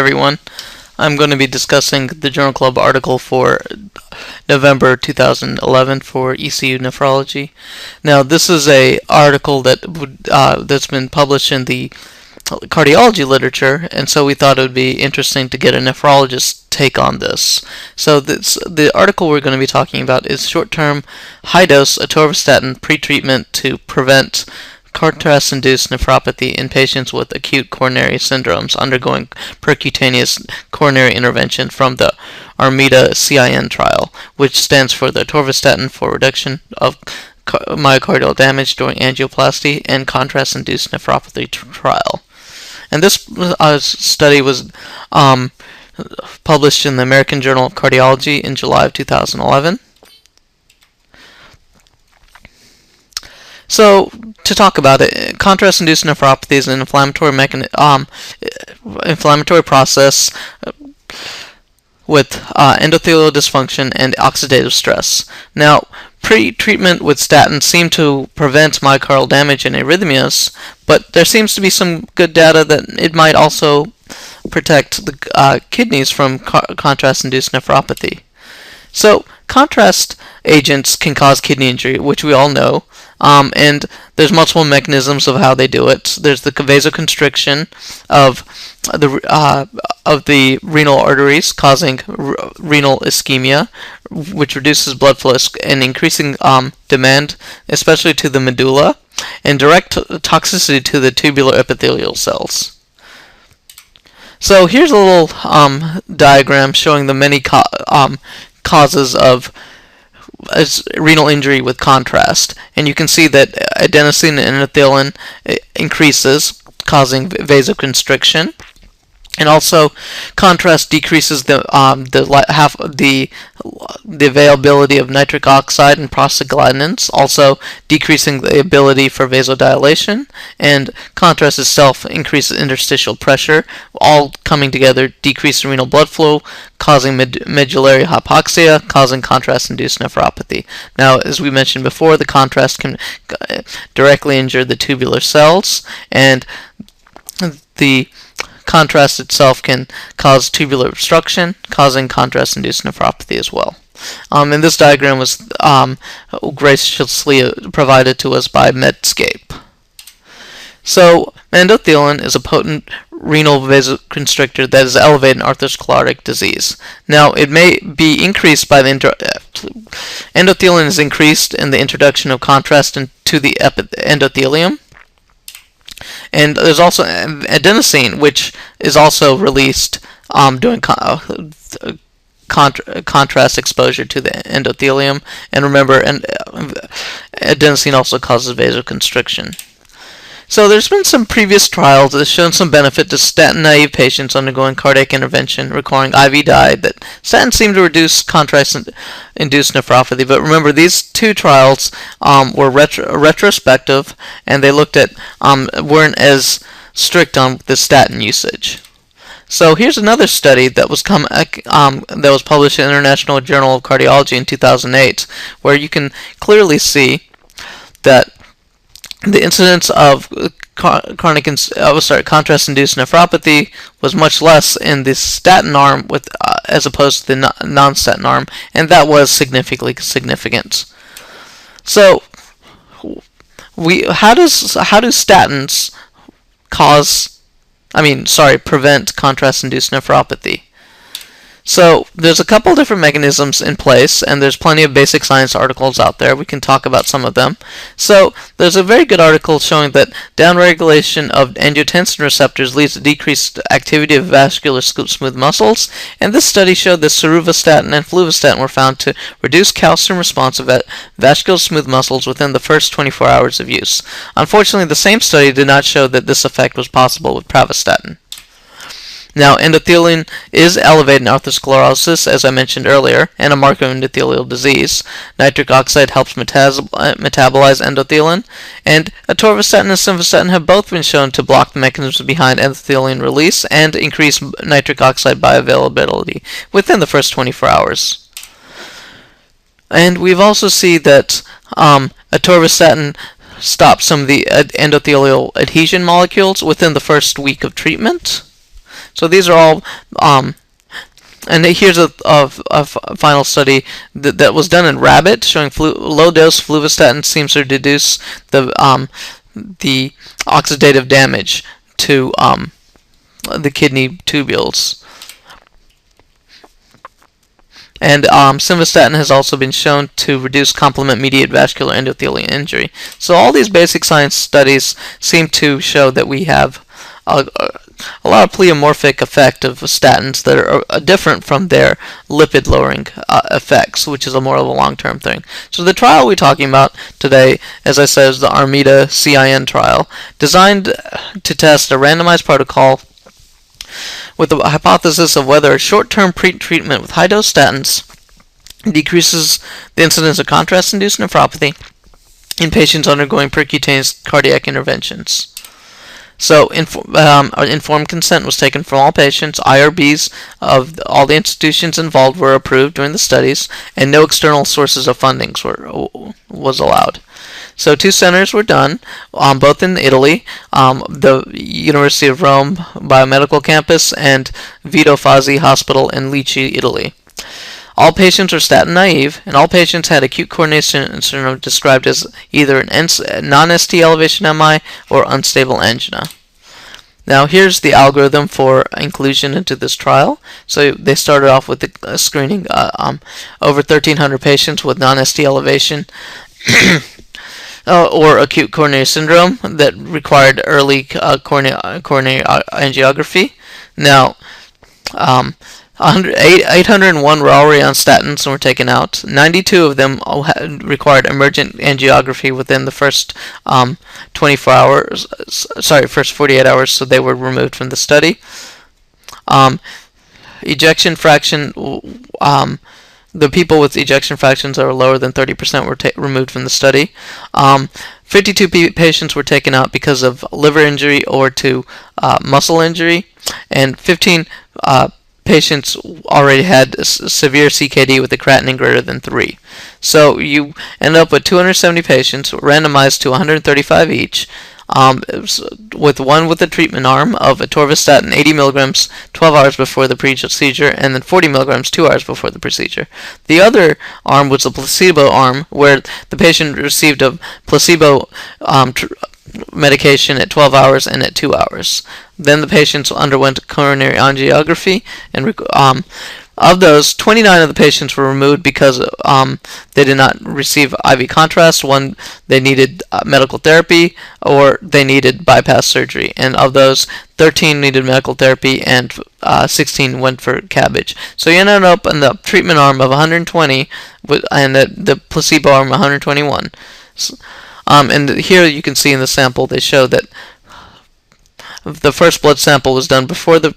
everyone. I'm going to be discussing the Journal Club article for November 2011 for ECU nephrology. Now, this is an article that's been published in the cardiology literature, and so we thought it would be interesting to get a nephrologist's take on this. So the article we're going to be talking about is short-term high-dose atorvastatin pretreatment to prevent contrast-induced nephropathy in patients with acute coronary syndromes undergoing percutaneous coronary intervention from the ARMYDA-CIN trial, which stands for the atorvastatin for reduction of myocardial damage during angioplasty and contrast-induced nephropathy trial. And this study was published in the American Journal of Cardiology in July of 2011. So, to talk about it, contrast-induced nephropathy is an inflammatory process with endothelial dysfunction and oxidative stress. Now, pre-treatment with statins seem to prevent myocardial damage and arrhythmias, but there seems to be some good data that it might also protect the kidneys from contrast-induced nephropathy. So, contrast agents can cause kidney injury, which we all know, and there's multiple mechanisms of how they do it. There's the vasoconstriction of the renal arteries, causing renal ischemia, which reduces blood flow and increasing demand, especially to the medulla, and direct toxicity to the tubular epithelial cells. So here's a little diagram showing the many causes of renal injury with contrast, and you can see that adenosine and endothelin increases, causing vasoconstriction, and also contrast decreases the availability of nitric oxide and prostaglandins, also decreasing the ability for vasodilation, and contrast itself increases interstitial pressure, all coming together decrease renal blood flow, causing medullary hypoxia, causing contrast-induced nephropathy. Now, as we mentioned before, the contrast can directly injure the tubular cells, and the contrast itself can cause tubular obstruction, causing contrast-induced nephropathy as well. And this diagram was graciously provided to us by Medscape. So, endothelin is a potent renal vasoconstrictor that is elevated in atherosclerotic disease. Now, it may be increased by the endothelin is increased in the introduction of contrast to the endothelium. And there's also adenosine, which is also released during contrast exposure to the endothelium. And remember, adenosine also causes vasoconstriction. So there's been some previous trials that have shown some benefit to statin-naive patients undergoing cardiac intervention requiring IV dye, that statins seem to reduce contrast-induced nephropathy. But remember, these two trials were retrospective, and they weren't as strict on the statin usage. So here's another study that was published in the International Journal of Cardiology in 2008, where you can clearly see that the incidence of contrast-induced nephropathy was much less in the statin arm as opposed to the non-statin arm, and that was significantly significant. So, how do statins prevent contrast-induced nephropathy? So, there's a couple different mechanisms in place, and there's plenty of basic science articles out there. We can talk about some of them. So, there's a very good article showing that downregulation of angiotensin receptors leads to decreased activity of vascular smooth muscles, and this study showed that rosuvastatin and fluvastatin were found to reduce calcium response of vascular smooth muscles within the first 24 hours of use. Unfortunately, the same study did not show that this effect was possible with pravastatin. Now, endothelin is elevated in atherosclerosis, as I mentioned earlier, and a marker of endothelial disease. Nitric oxide helps metabolize endothelin, and atorvastatin and simvastatin have both been shown to block the mechanisms behind endothelin release and increase nitric oxide bioavailability within the first 24 hours. And we've also seen that atorvastatin stops some of the endothelial adhesion molecules within the first week of treatment. So these are all, and here's a final study that was done in rabbit showing low-dose fluvastatin seems to reduce the oxidative damage to the kidney tubules. And simvastatin has also been shown to reduce complement-mediated vascular endothelial injury. So all these basic science studies seem to show that we have a lot of pleomorphic effect of statins that are different from their lipid-lowering effects, which is more of a long-term thing. So the trial we're talking about today, as I said, is the ARMYDA-CIN trial, designed to test a randomized protocol with the hypothesis of whether a short-term pre-treatment with high-dose statins decreases the incidence of contrast-induced nephropathy in patients undergoing percutaneous cardiac interventions. So informed consent was taken from all patients. IRBs of all the institutions involved were approved during the studies, and no external sources of funding was allowed. So 2 centers were done, both in Italy, the University of Rome Biomedical Campus and Vito Fazzi Hospital in Lecce, Italy. All patients were statin naive, and all patients had acute coronary syndrome described as either an non-ST elevation MI or unstable angina. Now here's the algorithm for inclusion into this trial. So they started off with the screening over 1,300 patients with non-ST elevation or acute coronary syndrome that required early coronary angiography. Now 801 were already on statins and were taken out. 92 of them required emergent angiography within the first 24 hours. First 48 hours, so they were removed from the study. Ejection fraction. The people with ejection fractions that were lower than 30% were removed from the study. 52 patients were taken out because of liver injury or to muscle injury, and 15 patients already had severe CKD with a creatinine greater than 3. So you end up with 270 patients randomized to 135 each, with one with the treatment arm of atorvastatin 80 milligrams 12 hours before the procedure, and then 40 milligrams 2 hours before the procedure. The other arm was a placebo arm, where the patient received a placebo medication at 12 hours and at 2 hours. Then the patients underwent coronary angiography, and of those, 29 of the patients were removed because they did not receive IV contrast. One, they needed medical therapy, or they needed bypass surgery. And of those, 13 needed medical therapy, and 16 went for cabbage. So you ended up in the treatment arm of 120, and the placebo arm 121. And here you can see in the sample they show that the first blood sample was done before the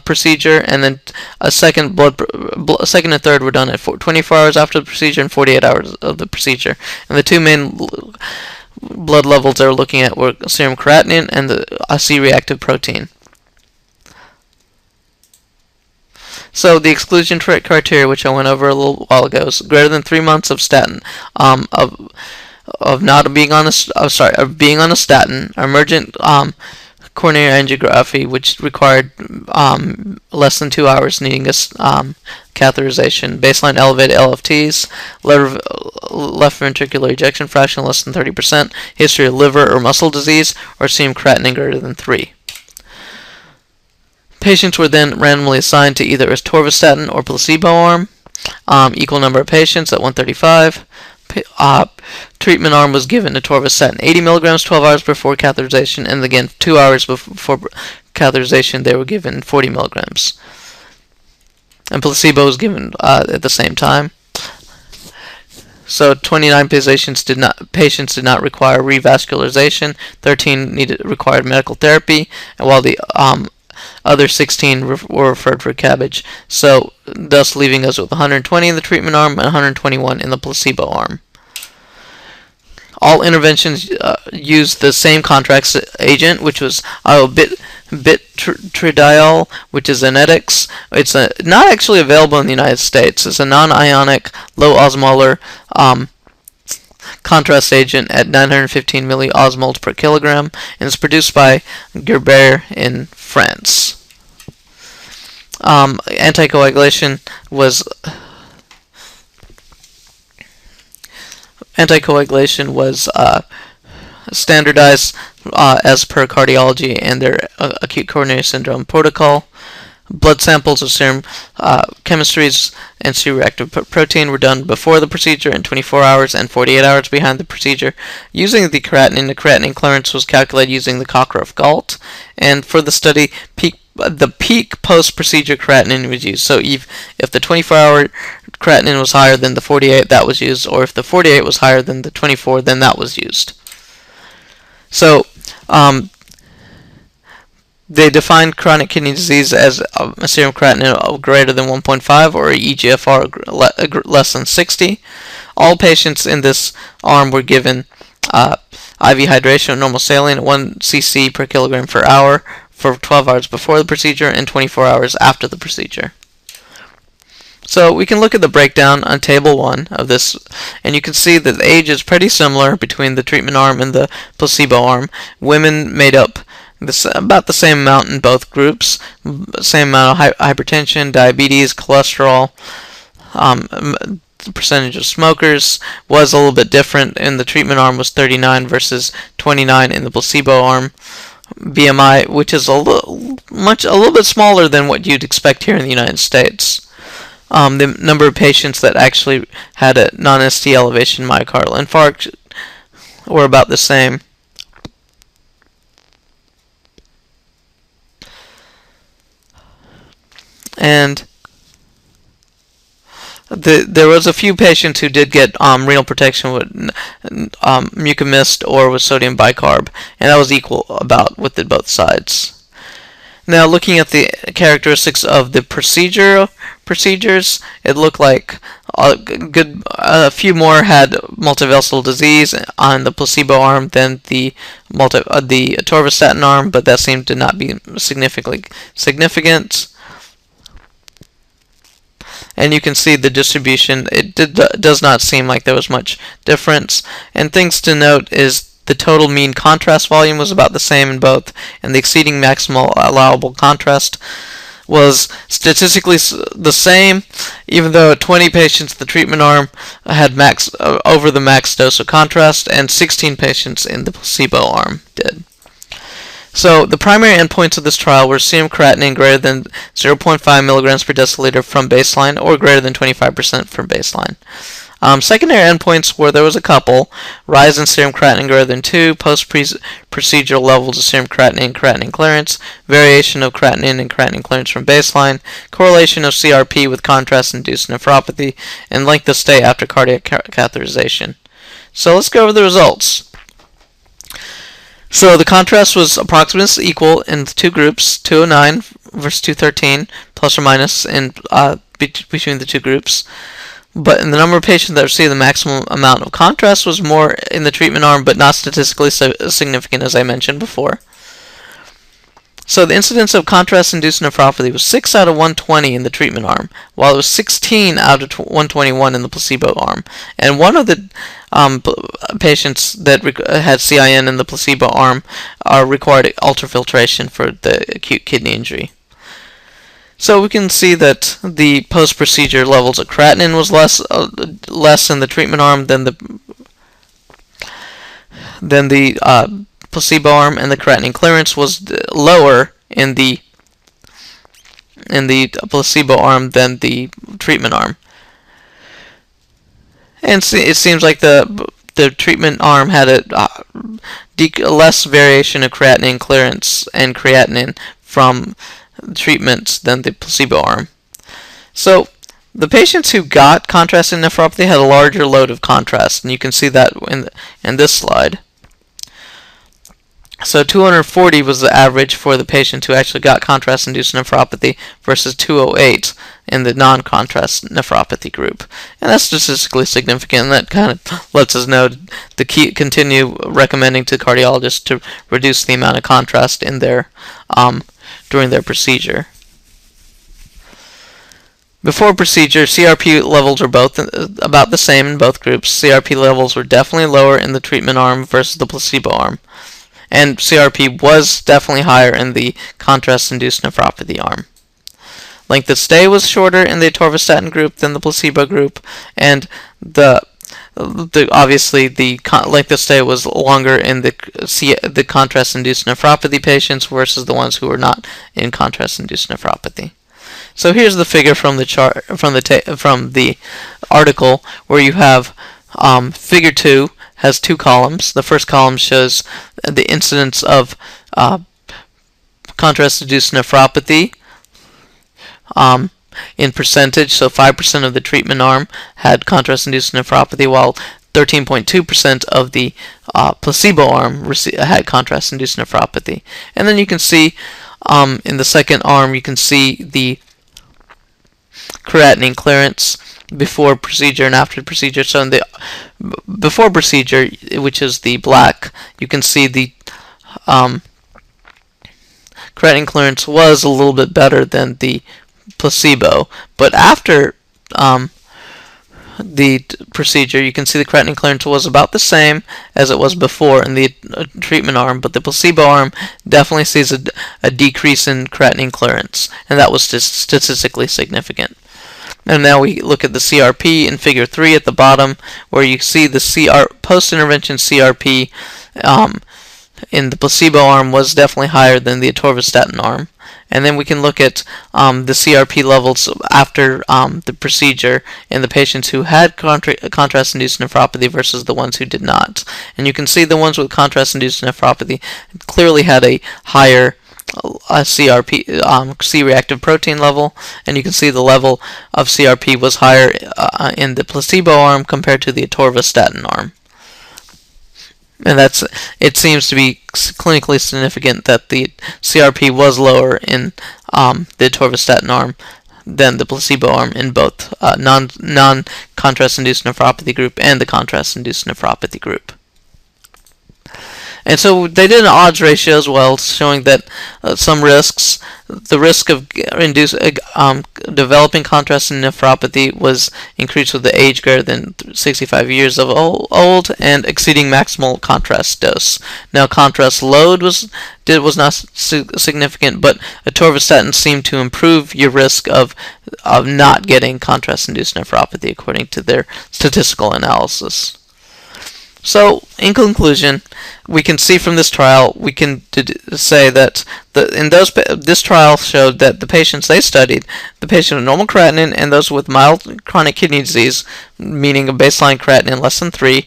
procedure, and then a second and third were done at 24 hours after the procedure and 48 hours of the procedure. And the two main blood levels they were looking at were serum creatinine and the C-reactive protein. So the exclusion criteria, which I went over a little while ago, is greater than 3 months of statin, of being on a statin, emergent coronary angiography, which required less than 2 hours, needing a catheterization, baseline elevated LFTs, left ventricular ejection fraction less than 30%, history of liver or muscle disease, or serum creatinine greater than 3. Patients were then randomly assigned to either atorvastatin or placebo arm, equal number of patients at 135. Treatment arm was given atorvastatin 80 milligrams 12 hours before catheterization, and again 2 hours before catheterization they were given 40 milligrams. And placebo was given at the same time. So 29 patients did not require revascularization, 13 required medical therapy, and while the other 16 were referred for cabbage. So thus leaving us with 120 in the treatment arm and 121 in the placebo arm. All interventions used the same contrast agent, which was bitradiol, which is Anetics. It's not actually available in the United States. It's a non-ionic, low osmolar contrast agent at 915 milliosmoles per kilogram, and it's produced by Gerber in France. Anticoagulation was standardized as per cardiology and their acute coronary syndrome protocol. Blood samples of serum chemistries and C-reactive protein were done before the procedure in 24 hours and 48 hours behind the procedure. Using the creatinine clearance was calculated using the Cockcroft-Gault. And for the study, the peak post-procedure creatinine was used. So if the 24-hour creatinine was higher than the 48, that was used, or if the 48 was higher than the 24, then that was used. So they defined chronic kidney disease as a serum creatinine of greater than 1.5 or eGFR less than 60. All patients in this arm were given IV hydration of normal saline at 1 cc per kilogram per hour for 12 hours before the procedure and 24 hours after the procedure. So we can look at the breakdown on table 1 of this, and you can see that the age is pretty similar between the treatment arm and the placebo arm. Women made up about the same amount in both groups, same amount of hypertension, diabetes, cholesterol. The percentage of smokers was a little bit different. In the treatment arm was 39 versus 29 in the placebo arm. BMI, which is a little bit smaller than what you'd expect here in the United States. The number of patients that actually had a non-ST elevation myocardial infarct were about the same. And there was a few patients who did get renal protection with mucomist or with sodium bicarb, and that was equal about with both sides. Now, looking at the characteristics of the procedures, it looked like a few more had multivessel disease on the placebo arm than the atorvastatin arm, but that seemed to not be significant. And you can see the distribution. It does not seem like there was much difference. And things to note is the total mean contrast volume was about the same in both, and the exceeding maximal allowable contrast was statistically the same, even though 20 patients in the treatment arm had over the max dose of contrast, and 16 patients in the placebo arm did. So the primary endpoints of this trial were serum creatinine greater than 0.5 milligrams per deciliter from baseline or greater than 25% from baseline. Secondary endpoints were, there was a couple: rise in serum creatinine greater than 2, post-procedural levels of serum creatinine and creatinine clearance, variation of creatinine and creatinine clearance from baseline, correlation of CRP with contrast-induced nephropathy, and length of stay after cardiac catheterization. So let's go over the results. So the contrast was approximately equal in the two groups, 209 versus 213, plus or minus between the two groups. But in the number of patients that received the maximum amount of contrast was more in the treatment arm, but not statistically significant, as I mentioned before. So the incidence of contrast-induced nephropathy was 6 out of 120 in the treatment arm, while it was 16 out of 121 in the placebo arm. And one of the patients that had CIN in the placebo arm required ultrafiltration for the acute kidney injury. So we can see that the post-procedure levels of creatinine was less in the treatment arm than the placebo arm, and the creatinine clearance was lower in the placebo arm than the treatment arm. And it seems like the treatment arm had a less variation of creatinine clearance and creatinine from treatments than the placebo arm. So the patients who got contrast-induced nephropathy had a larger load of contrast, and you can see that in this slide. So 240 was the average for the patients who actually got contrast-induced nephropathy versus 208 in the non-contrast nephropathy group. And that's statistically significant, and that kind of lets us know to continue recommending to cardiologists to reduce the amount of contrast in their during their procedure. Before procedure, CRP levels were both about the same in both groups. CRP levels were definitely lower in the treatment arm versus the placebo arm. And CRP was definitely higher in the contrast-induced nephropathy arm. length of stay was shorter in the atorvastatin group than the placebo group, and obviously the length of stay was longer in the contrast-induced nephropathy patients versus the ones who were not in contrast-induced nephropathy. So here's the figure from the chart from the article, where you have figure 2 has two columns. The first column shows the incidence of contrast-induced nephropathy in percentage. So 5% of the treatment arm had contrast-induced nephropathy, while 13.2% of the placebo arm had contrast-induced nephropathy. And then you can see in the second arm, you can see the creatinine clearance before procedure and after procedure. So in the before procedure, which is the black, you can see the creatinine clearance was a little bit better than the placebo, but after the procedure, you can see the creatinine clearance was about the same as it was before in the treatment arm, but the placebo arm definitely sees a decrease in creatinine clearance, and that was statistically significant. And now we look at the CRP in figure 3 at the bottom, where you see the post-intervention CRP in the placebo arm was definitely higher than the atorvastatin arm. And then we can look at the CRP levels after the procedure in the patients who had contrast-induced nephropathy versus the ones who did not. And you can see the ones with contrast-induced nephropathy clearly had a higher CRP, C-reactive protein level, and you can see the level of CRP was higher in the placebo arm compared to the atorvastatin arm. And it seems to be clinically significant that the CRP was lower in the atorvastatin arm than the placebo arm in both non-contrast-induced nephropathy group and the contrast-induced nephropathy group. And so they did an odds ratio as well, showing that some risks, the risk of developing contrast-induced nephropathy was increased with the age greater than 65 years of old and exceeding maximal contrast dose. Now, contrast load was not significant, but atorvastatin seemed to improve your risk of not getting contrast-induced nephropathy according to their statistical analysis. So, in conclusion, we can see from this trial, we can say that this trial showed that the patients they studied, the patient with normal creatinine and those with mild chronic kidney disease, meaning a baseline creatinine less than 3,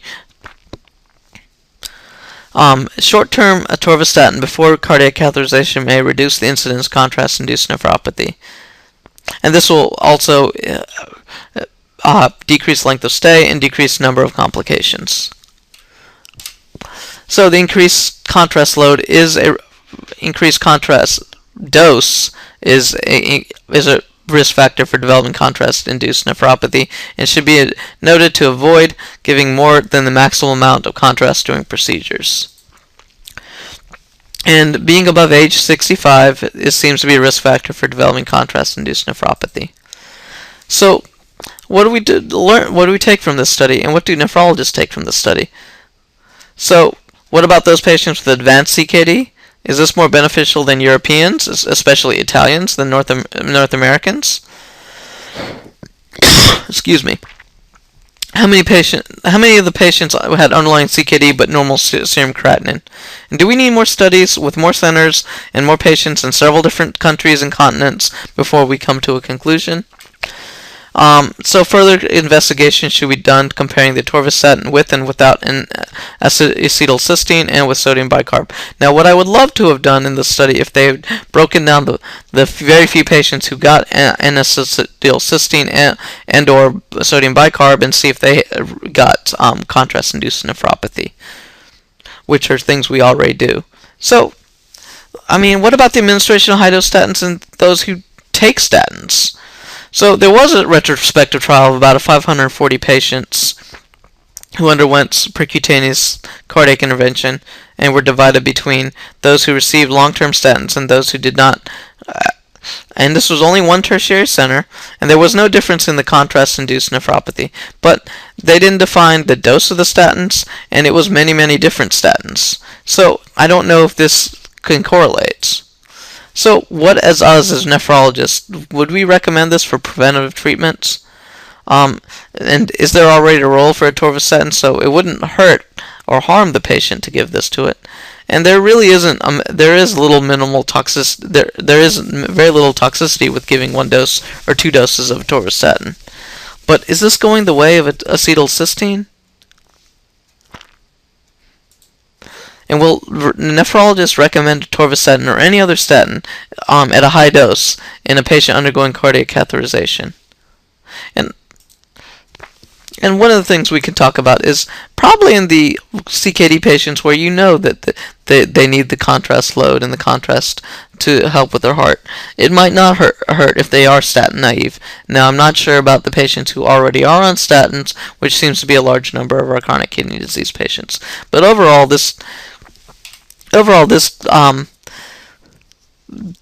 short-term atorvastatin before cardiac catheterization may reduce the incidence of contrast-induced nephropathy. And this will also decrease length of stay and decrease number of complications. So the increased contrast load is increased contrast dose is a risk factor for developing contrast-induced nephropathy, and should be noted to avoid giving more than the maximal amount of contrast during procedures. And being above age 65 seems to be a risk factor for developing contrast-induced nephropathy. So, what do we learn? What do we take from this study, and what do nephrologists take from this study? So, what about those patients with advanced CKD? Is this more beneficial than Europeans, especially Italians, than North Americans? Excuse me. How many of the patients had underlying CKD but normal serum creatinine? And do we need more studies with more centers and more patients in several different countries and continents before we come to a conclusion? So further investigation should be done comparing the atorvastatin with and without an acetylcysteine and with sodium bicarb. Now, what I would love to have done in this study, if they had broken down the very few patients who got an acetylcysteine and or sodium bicarb, and see if they got contrast-induced nephropathy, which are things we already do. So, I mean, what about the administration of high-dose statins in those who take statins? So there was a retrospective trial of about 540 patients who underwent percutaneous cardiac intervention and were divided between those who received long-term statins and those who did not. And this was only one tertiary center, and there was no difference in the contrast-induced nephropathy. But they didn't define the dose of the statins, and it was many, many different statins. So I don't know if this can correlate. So what, as us as nephrologists, would we recommend this for preventative treatments? And is there already a role for atorvastatin, so it wouldn't hurt or harm the patient to give this to it? And there really isn't. There is little minimal toxicity. There is very little toxicity with giving 1 dose or 2 doses of atorvastatin. But is this going the way of acetylcysteine? And will nephrologists recommend atorvastatin or any other statin at a high dose in a patient undergoing cardiac catheterization? And one of the things we can talk about is probably in the CKD patients where you know that they need the contrast load and the contrast to help with their heart. It might not hurt if they are statin naive. Now, I'm not sure about the patients who already are on statins, which seems to be a large number of our chronic kidney disease patients. But overall, this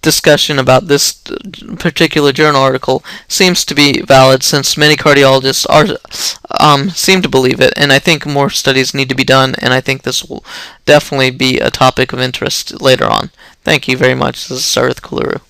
discussion about this particular journal article seems to be valid, since many cardiologists seem to believe it, and I think more studies need to be done, and I think this will definitely be a topic of interest later on. Thank you very much. This is Sarith Kuluru.